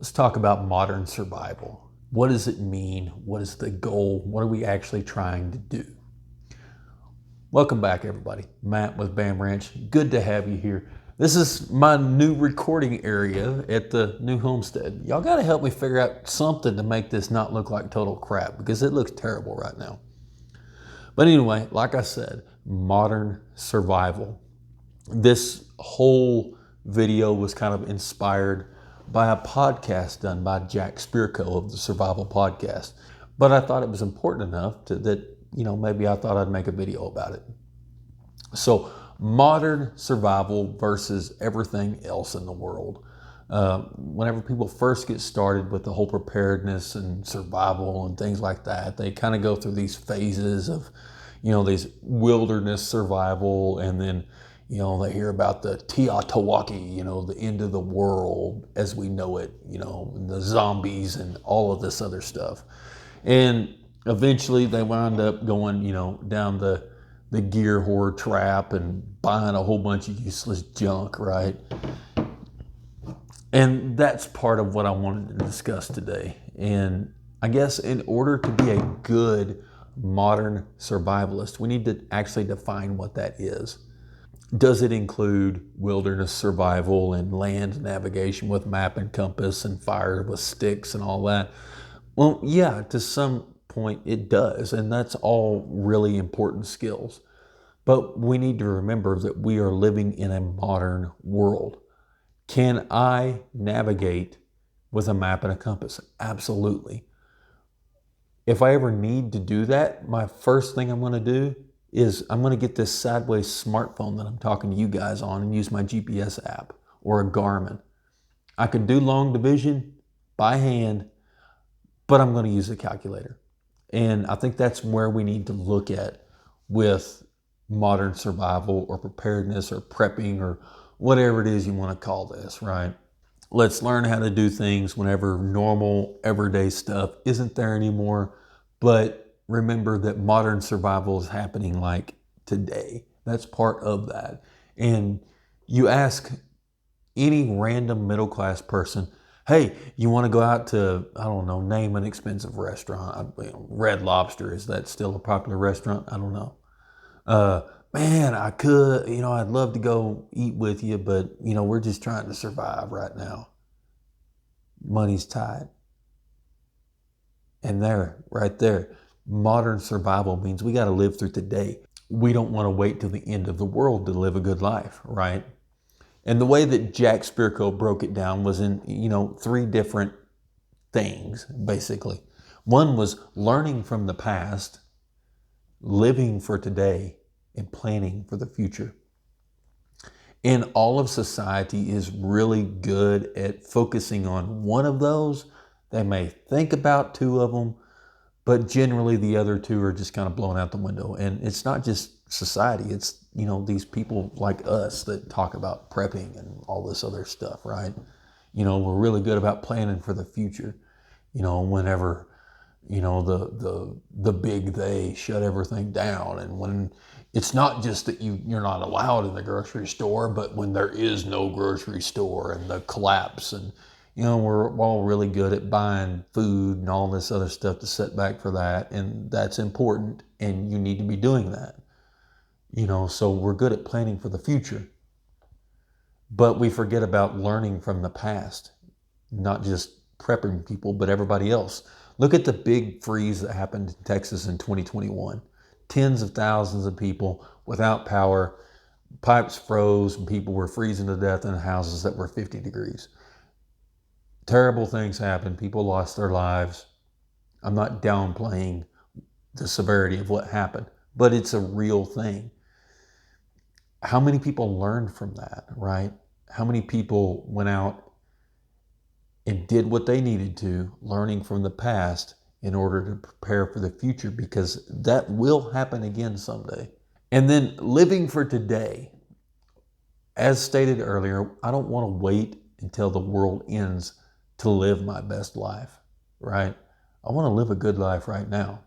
Let's talk about modern survival. What does it mean? What is the goal? What are we actually trying to do? Welcome back, everybody. Matt with BAAM Ranch. Good to have you here. This is my new recording area at the new homestead. Y'all got to help me figure out something to make this not look like total crap because it looks terrible right now. But anyway, like I said, modern survival. This whole video was kind of inspired by a podcast done by Jack Spirko of the Survival Podcast. But I thought it was important enough that maybe I thought I'd make a video about it. So modern survival versus everything else in the world. Whenever people first get started with the whole preparedness and survival and things like that, they kind of go through these phases of, these wilderness survival, and then, they hear about the Teotawaki, the end of the world as we know it, and the zombies and all of this other stuff. And eventually they wind up going, down the gear hoard trap and buying a whole bunch of useless junk, right? And that's part of what I wanted to discuss today. And I guess in order to be a good modern survivalist, we need to actually define what that is. Does it include wilderness survival and land navigation with map and compass and fire with sticks and all that? Well, yeah, to some point it does, and that's all really important skills. But we need to remember that we are living in a modern world. Can I navigate with a map and a compass? Absolutely. If I ever need to do that, my first thing I'm going to do is I'm going to get this sideways smartphone that I'm talking to you guys on and use my GPS app or a Garmin. I could do long division by hand, but I'm going to use a calculator. And I think that's where we need to look at with modern survival or preparedness or prepping or whatever it is you want to call this, right? Let's learn how to do things whenever normal, everyday stuff isn't there anymore. But remember that modern survival is happening like today. That's part of that. And you ask any random middle-class person, hey, you want to go out to, I don't know, name an expensive restaurant. Red Lobster, is that still a popular restaurant? I don't know. Man, I could, I'd love to go eat with you, but, we're just trying to survive right now. Money's tight. And right there, modern survival means we got to live through today. We don't want to wait till the end of the world to live a good life, right? And the way that Jack Spirko broke it down was in, three different things, basically. One was learning from the past, living for today, and planning for the future. And all of society is really good at focusing on one of those. They may think about two of them, but generally the other two are just kind of blown out the window. And it's not just society, it's, these people like us that talk about prepping and all this other stuff, right? We're really good about planning for the future. Whenever, the big they shut everything down, and when it's not just that you're not allowed in the grocery store, but when there is no grocery store and the collapse, and we're all really good at buying food and all this other stuff to set back for that, and that's important, and you need to be doing that. So we're good at planning for the future, but we forget about learning from the past, not just prepping people, but everybody else. Look at the big freeze that happened in Texas in 2021. Tens of thousands of people without power, pipes froze, and people were freezing to death in houses that were 50 degrees. Terrible things happened. People lost their lives. I'm not downplaying the severity of what happened, but it's a real thing. How many people learned from that, right? How many people went out and did what they needed to, learning from the past in order to prepare for the future, because that will happen again someday. And then living for today. As stated earlier, I don't want to wait until the world ends to live my best life, right? I want to live a good life right now.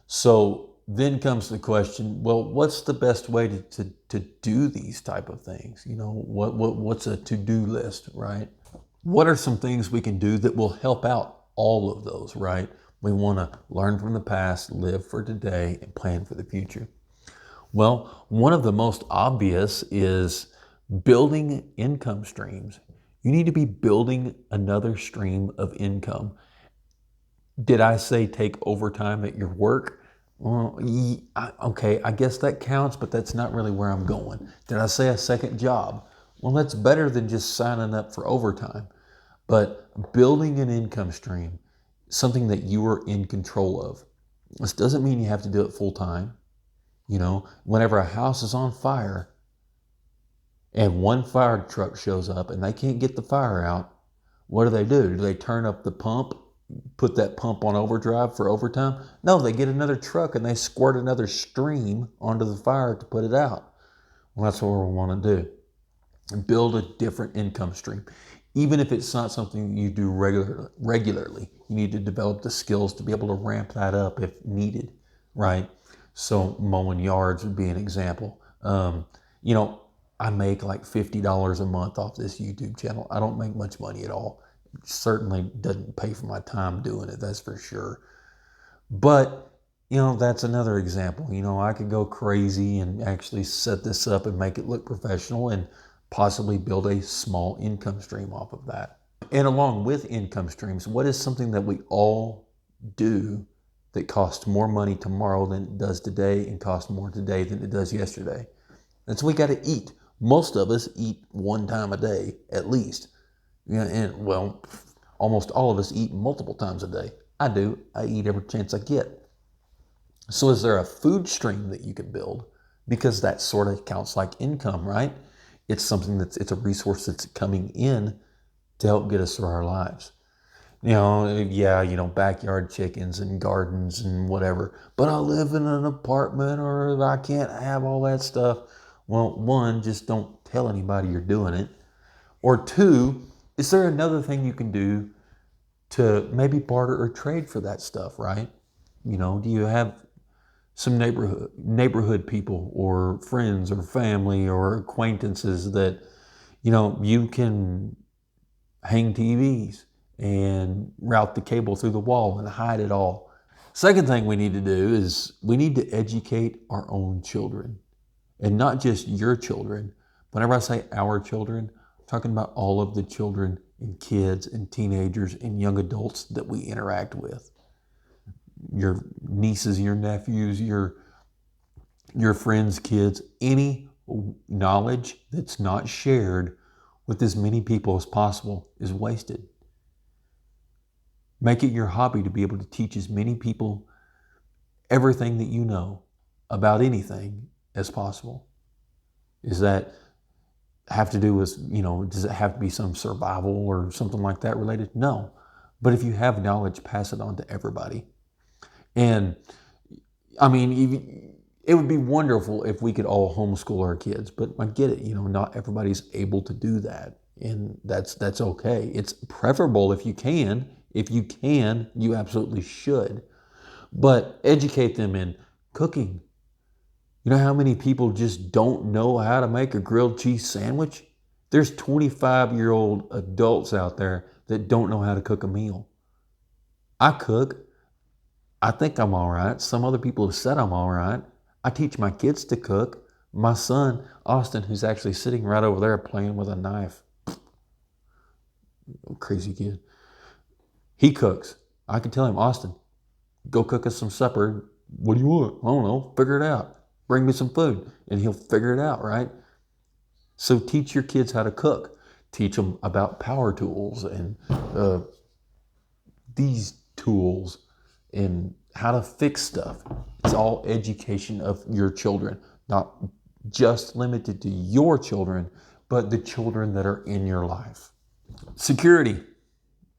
So then comes the question, well, what's the best way to do these type of things? What's a to-do list, right? What are some things we can do that will help out all of those, right? We want to learn from the past, live for today, and plan for the future. Well, one of the most obvious is building income streams. You need to be building another stream of income. Did I say take overtime at your work? Well, okay, I guess that counts, but that's not really where I'm going. Did I say a second job? Well, that's better than just signing up for overtime. But building an income stream, something that you are in control of. This doesn't mean you have to do it full time. You know, whenever a house is on fire and one fire truck shows up and they can't get the fire out, what do? Do they turn up the pump, put that pump on overdrive for overtime? No, they get another truck and they squirt another stream onto the fire to put it out. Well, that's what we want to do. And build a different income stream. Even if it's not something you do regularly, you need to develop the skills to be able to ramp that up if needed, right? So mowing yards would be an example. You know, I make like $50 a month off this YouTube channel. I don't make much money at all. It certainly doesn't pay for my time doing it, that's for sure. But, you know, that's another example. You know, I could go crazy and actually set this up and make it look professional and possibly build a small income stream off of that. And along with income streams, what is something that we all do that costs more money tomorrow than it does today and costs more today than it does yesterday? That's we got to eat. Most of us eat one time a day at least. Yeah, and well, almost all of us eat multiple times a day. I do. I eat every chance I get. So is there a food stream that you can build? Because that sort of counts like income, right? It's something it's a resource that's coming in to help get us through our lives. You know, backyard chickens and gardens and whatever. But I live in an apartment or I can't have all that stuff. Well, one, just don't tell anybody you're doing it. Or two, is there another thing you can do to maybe barter or trade for that stuff, right? You know, do you have some neighborhood people or friends or family or acquaintances that, you know, you can hang TVs and route the cable through the wall and hide it all. Second thing we need to do is we need to educate our own children, and not just your children. Whenever I say our children, I'm talking about all of the children and kids and teenagers and young adults that we interact with. Your nieces, your nephews, your friends' kids, any knowledge that's not shared with as many people as possible is wasted. Make it your hobby to be able to teach as many people everything that you know about anything as possible. Does that have to do with, you know, does it have to be some survival or something like that related? No. But if you have knowledge, pass it on to everybody. And I mean, it would be wonderful if we could all homeschool our kids, but I get it, you know, not everybody's able to do that. And that's okay. It's preferable if you can. If you can, you absolutely should. But educate them in cooking. You know how many people just don't know how to make a grilled cheese sandwich? There's 25-year-old adults out there that don't know how to cook a meal. I cook. I think I'm all right. Some other people have said I'm all right. I teach my kids to cook. My son, Austin, who's actually sitting right over there playing with a knife. Crazy kid. He cooks. I can tell him, Austin, go cook us some supper. What do you want? I don't know. Figure it out. Bring me some food. And he'll figure it out, right? So teach your kids how to cook. Teach them about power tools and these tools and how to fix stuff. It's all education of your children, not just limited to your children, but the children that are in your life. Security.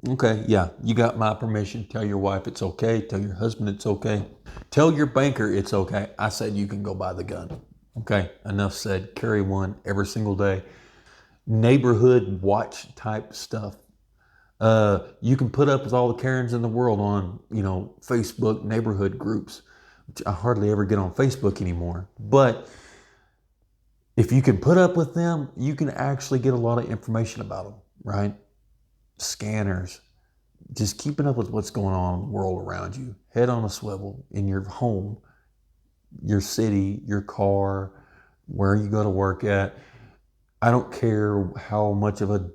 Okay, yeah, you got my permission. Tell your wife it's okay. Tell your husband it's okay. Tell your banker it's okay. I said you can go buy the gun. Okay, enough said. Carry one every single day. Neighborhood watch type stuff. You can put up with all the Karens in the world on, you know, Facebook neighborhood groups, which I hardly ever get on Facebook anymore. But if you can put up with them, you can actually get a lot of information about them, right? scanners, just keeping up with what's going on in the world around you. Head on a swivel in your home, your city, your car, where you go to work at. I don't care how much of a,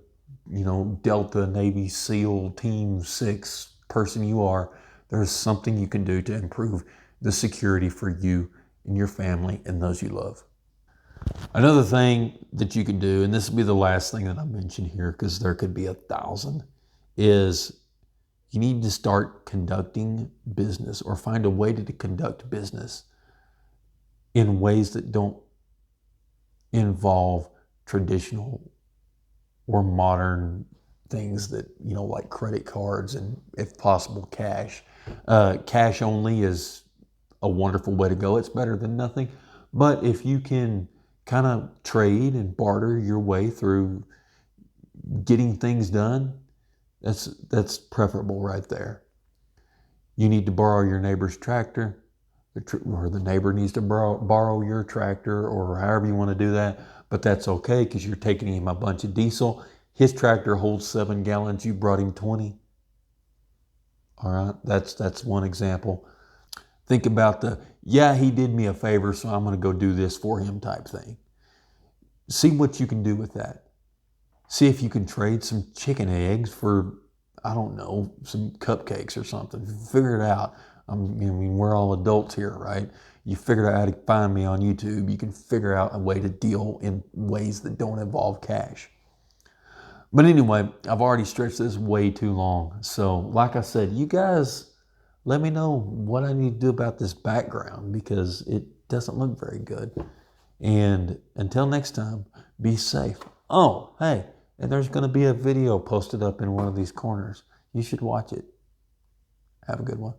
Delta Navy SEAL Team 6 person you are. There's something you can do to improve the security for you and your family and those you love. Another thing that you can do, and this will be the last thing that I mention here because there could be 1,000, is you need to start conducting business or find a way to conduct business in ways that don't involve traditional or modern things that, like credit cards and, if possible, cash. Cash only is a wonderful way to go. It's better than nothing. But if you can kind of trade and barter your way through getting things done, that's preferable right there. You need to borrow your neighbor's tractor, or the neighbor needs to borrow your tractor, or however you want to do that. But that's okay because you're taking him a bunch of diesel. His tractor holds 7 gallons. You brought him 20. All right, that's one example. Think about he did me a favor, so I'm going to go do this for him type thing. See what you can do with that. See if you can trade some chicken eggs for, I don't know, some cupcakes or something. Figure it out. I mean, we're all adults here, right? You figured out how to find me on YouTube. You can figure out a way to deal in ways that don't involve cash. But anyway, I've already stretched this way too long. So like I said, you guys let me know what I need to do about this background because it doesn't look very good. And until next time, be safe. Oh, hey, and there's going to be a video posted up in one of these corners. You should watch it. Have a good one.